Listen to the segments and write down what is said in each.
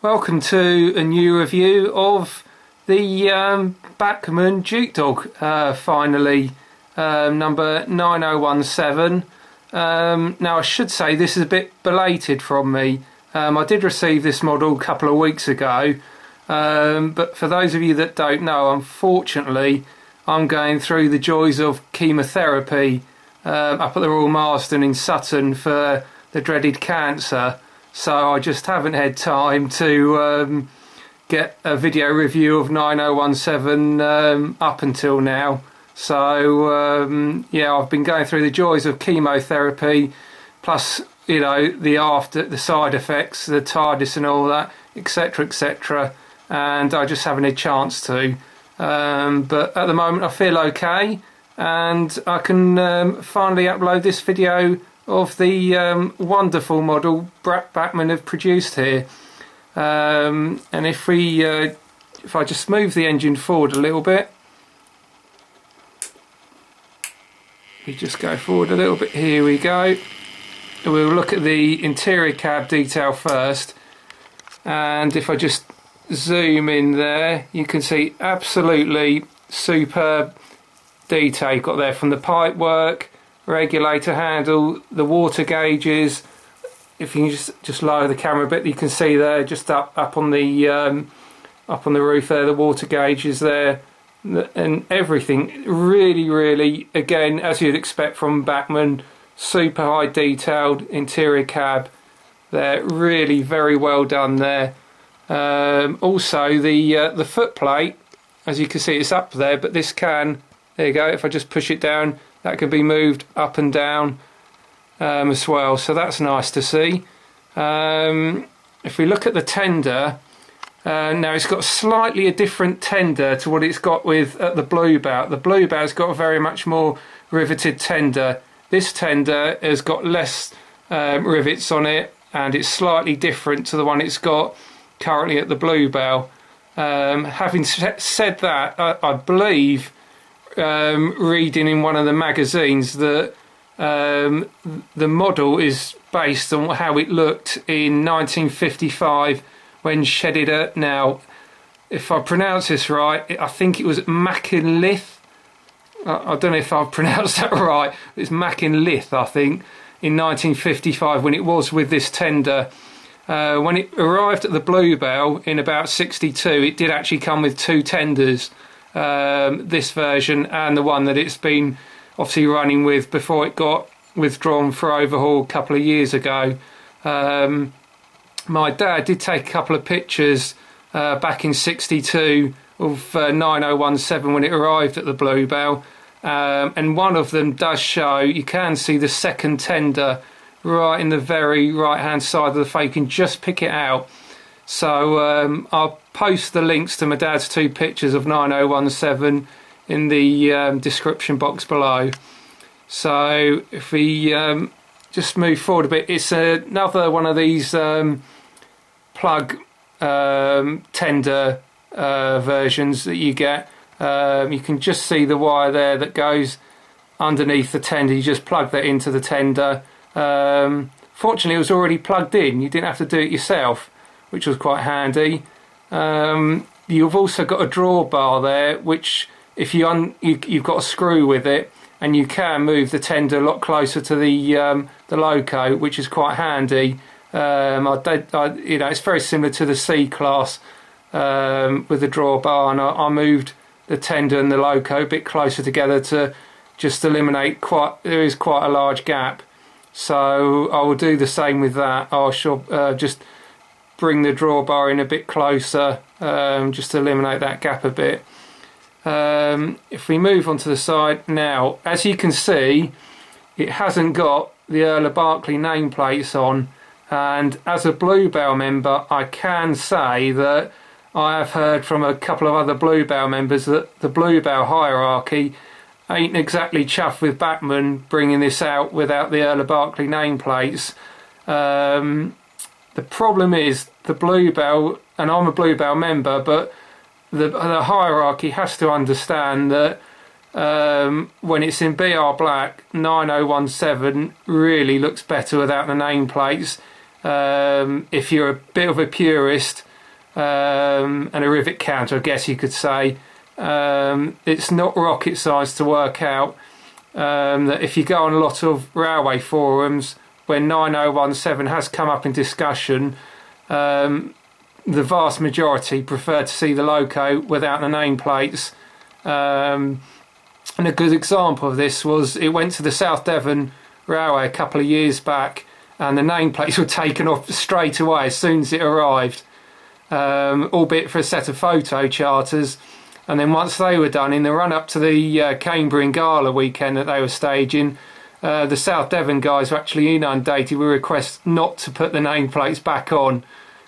Welcome to a new review of the Bachmann Dukedog, finally, number 9017. Now I should say this is a bit belated from me. I did receive this model a couple of weeks ago, but for those of you that don't know, unfortunately I'm going through the joys of chemotherapy up at the Royal Marsden in Sutton for the dreaded cancer. So I just haven't had time to get a video review of 9017 up until now. So yeah, I've been going through the joys of chemotherapy, plus the side effects, the TARDIS and all that, etc, etc. And I just haven't had a chance to. But at the moment I feel okay, and I can finally upload this video of the wonderful model Bachmann have produced here. And if I just move the engine forward a little bit, we just go forward a little bit, here we go. We'll look at the interior cab detail first, and if I just zoom in there, you can see absolutely superb detail you've got there, from the pipe work, regulator handle, the water gauges. If you can just lower the camera a bit, you can see there, just up on the roof there, the water gauges there, and everything really, again, as you'd expect from Bachmann, super high detailed interior cab there, really very well done there. Also the footplate, as you can see, it's up there, but this can, there you go, if I just push it down, that can be moved up and down as well, so that's nice to see. If we look at the tender, now it's got slightly a different tender to what it's got with at the Bluebow. The Bluebow's got a very much more riveted tender. This tender has got less rivets on it, and it's slightly different to the one it's got currently at the Bluebow. Having said that, I believe, reading in one of the magazines, that the model is based on how it looked in 1955 when shedded. Now, if I pronounce this right, I think it was Mackinlith. I don't know if I've pronounced that right. It's Mackinlith, I think, in 1955, when it was with this tender. When it arrived at the Bluebow in about 62, it did actually come with two tenders. This version and the one that it's been obviously running with before it got withdrawn for overhaul a couple of years ago. My dad did take a couple of pictures back in 62 of 9017 when it arrived at the Bluebow, and one of them does show, you can see the second tender right in the very right hand side of the face. You can just pick it out. So I'll post the links to my dad's two pictures of 9017 in the description box below. So if we just move forward a bit, it's another one of these plug tender versions that you get. You can just see the wire there that goes underneath the tender. You just plug that into the tender. Fortunately, it was already plugged in. You didn't have to do it yourself, which was quite handy. You've also got a drawbar there, which if you've got a screw with it, and you can move the tender a lot closer to the loco, which is quite handy. It's very similar to the C-Class with the drawbar, and I moved the tender and the loco a bit closer together to just eliminate there is quite a large gap. So I will do the same with that. I shall just bring the drawbar in a bit closer, just to eliminate that gap a bit. If we move on to the side now, as you can see, it hasn't got the Earl of Berkeley nameplates on, and as a Bluebow member, I can say that I have heard from a couple of other Bluebow members that the Bluebow hierarchy ain't exactly chuffed with Bachmann bringing this out without the Earl of Berkeley nameplates. The problem is the Bluebow, and I'm a Bluebow member, but the hierarchy has to understand that when it's in BR Black, 9017 really looks better without the nameplates. If you're a bit of a purist, and a rivet counter, I guess you could say. It's not rocket science to work out that if you go on a lot of railway forums, when 9017 has come up in discussion, the vast majority prefer to see the loco without the nameplates. And a good example of this was it went to the South Devon Railway a couple of years back, and the nameplates were taken off straight away as soon as it arrived, albeit for a set of photo charters. And then once they were done, in the run up to the Cambridge Gala weekend that they were staging, the South Devon guys were actually inundated with requests not to put the nameplates back on.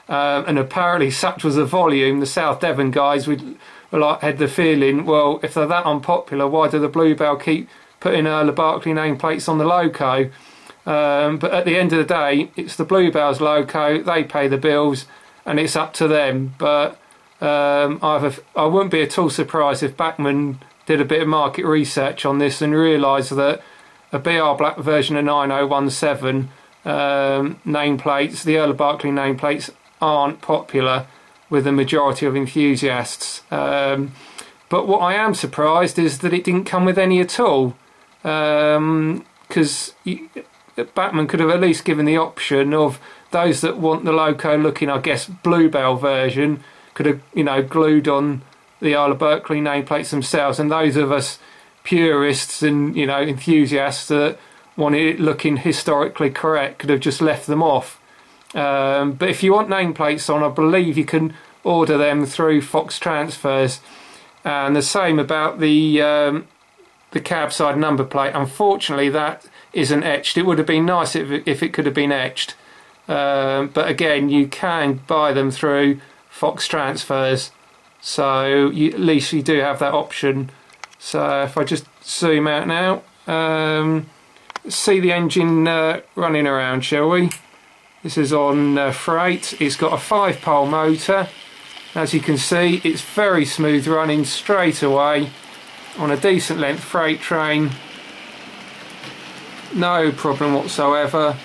And apparently such was the volume, the South Devon guys had the feeling, well, if they're that unpopular, why do the Bluebell keep putting Earl of Berkeley nameplates on the loco? But at the end of the day, it's the Bluebell's loco, they pay the bills, and it's up to them. But I wouldn't be at all surprised if Bachmann did a bit of market research on this and realised that a BR Black version of 9017 nameplates, the Earl of Berkeley nameplates, aren't popular with the majority of enthusiasts. But what I am surprised is that it didn't come with any at all, because Bachmann could have at least given the option of those that want the loco looking, I guess, Bluebell version could have, glued on the Isle of Berkeley nameplates themselves, and those of us purists and enthusiasts that wanted it looking historically correct could have just left them off. But if you want nameplates on, I believe you can order them through Fox Transfers. And the same about the cab side number plate. Unfortunately, that isn't etched. It would have been nice if it could have been etched. But again, you can buy them through Fox Transfers. So at least you do have that option. So if I just zoom out now, see the engine running around, shall we? This is on freight. It's got a 5-pole motor. As you can see, it's very smooth running straight away on a decent length freight train. No problem whatsoever.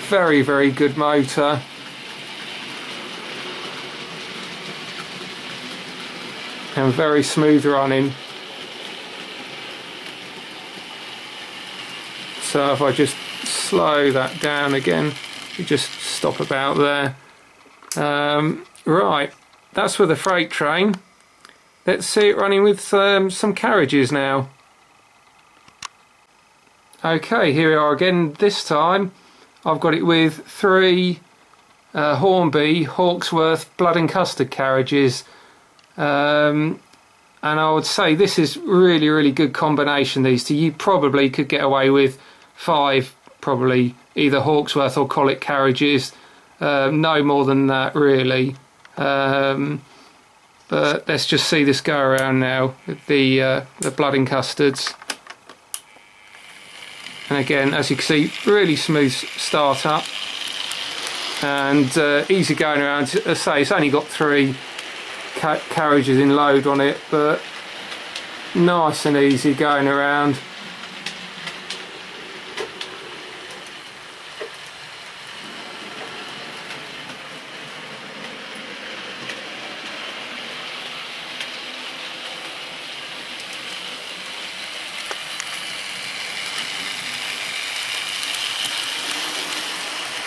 Very, very good motor. And very smooth running. So if I just slow that down again, you just stop about there. Right, that's for the freight train. Let's see it running with some carriages now. Okay, here we are again. This time I've got it with 3 Hornby Hawksworth Blood and Custard carriages. And I would say this is really, really good combination, these two. You probably could get away with 5 probably either Hawksworth or Colic carriages, no more than that really. But let's just see this go around now with the Blood and Custards. And again, as you can see, really smooth start up and easy going around. As I say, it's only got 3 carriages in load on it, but nice and easy going around.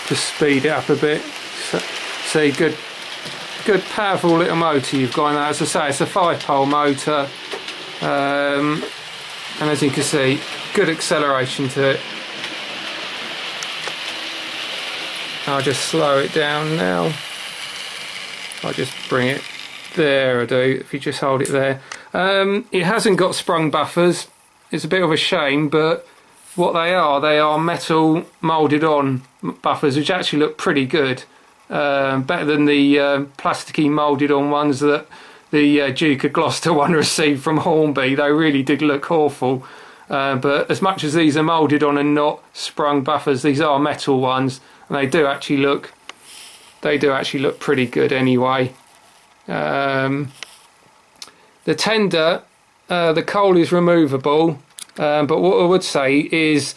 Just speed it up a bit. See, good powerful little motor you've got in that. As I say, it's a 5-pole motor, and as you can see, good acceleration to it. I'll just slow it down now. I'll just bring it there. I do. If you just hold it there, it hasn't got sprung buffers. It's a bit of a shame, but what they are metal moulded on buffers, which actually look pretty good. Better than the plasticky moulded on ones that the Duke of Gloucester one received from Hornby. They really did look awful. But as much as these are moulded on and not sprung buffers, these are metal ones, and they do actually look pretty good anyway. The tender, the coal is removable. But what I would say is,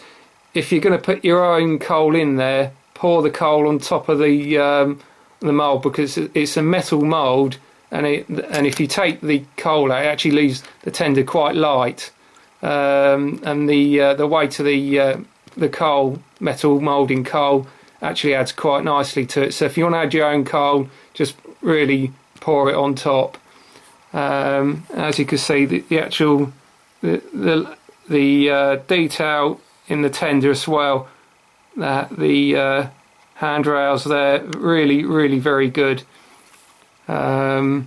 if you're going to put your own coal in there, pour the coal on top of the the mould, because it's a metal mould, and if you take the coal out, it actually leaves the tender quite light, and the weight of the coal, metal moulding coal, actually adds quite nicely to it. So if you want to add your own coal, just really pour it on top. As you can see, the actual detail in the tender as well, that the handrails there, really very good. The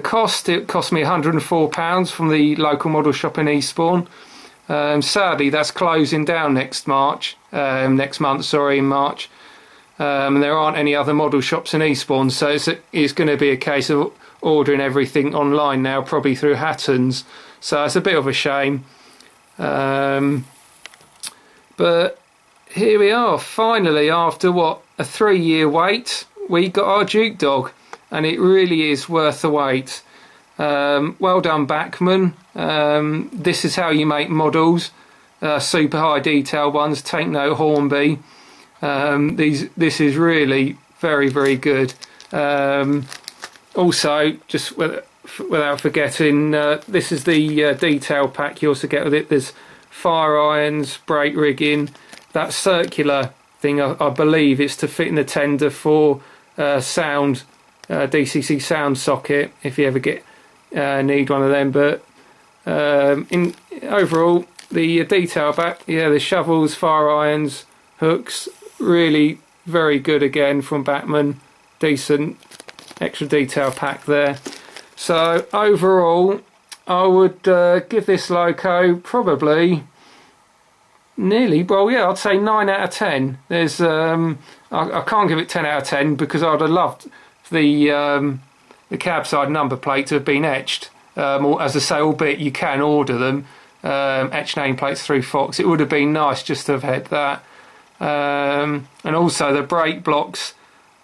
cost, it cost me £104 from the local model shop in Eastbourne. Sadly, that's closing down next month, in March. And there aren't any other model shops in Eastbourne, so it's going to be a case of ordering everything online now, probably through Hatton's. So it's a bit of a shame. But here we are, finally, after a 3-year wait, we got our Dukedog, and it really is worth the wait. Well done, Bachmann. This is how you make models, super high detail ones. Take note, Hornby. This is really very good. Also, just without forgetting, this is the detail pack you also get with it. There's fire irons, brake rigging, that circular thing, I believe it's to fit in the tender for sound, DCC sound socket, if you ever need one of them. But overall, the detail back, the shovels, fire irons, hooks, really very good again from Bachmann. Decent extra detail pack there. So overall, I would give this loco probably I'd say 9 out of 10. There's I can't give it 10 out of 10 because I'd have loved the cab side number plate to have been etched. As I say, albeit you can order them etched nameplates through Fox. It would have been nice just to have had that. And also the brake blocks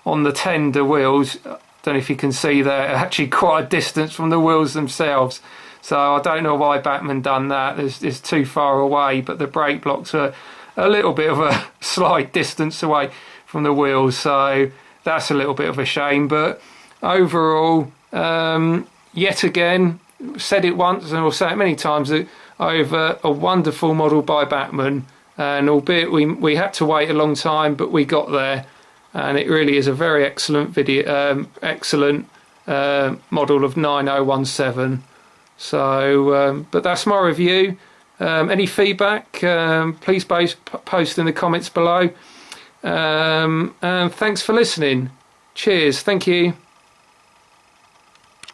on the tender wheels, I don't know if you can see there, are actually quite a distance from the wheels themselves. So I don't know why Bachmann done that. It's too far away, but the brake blocks are a little bit of a slight distance away from the wheels, so that's a little bit of a shame. But overall, yet again, said it once and I'll say it many times, over a wonderful model by Bachmann. And albeit we had to wait a long time, but we got there, and it really is a very excellent model of 9017. So, but that's my review. Any feedback, please post in the comments below. And thanks for listening. Cheers. Thank you.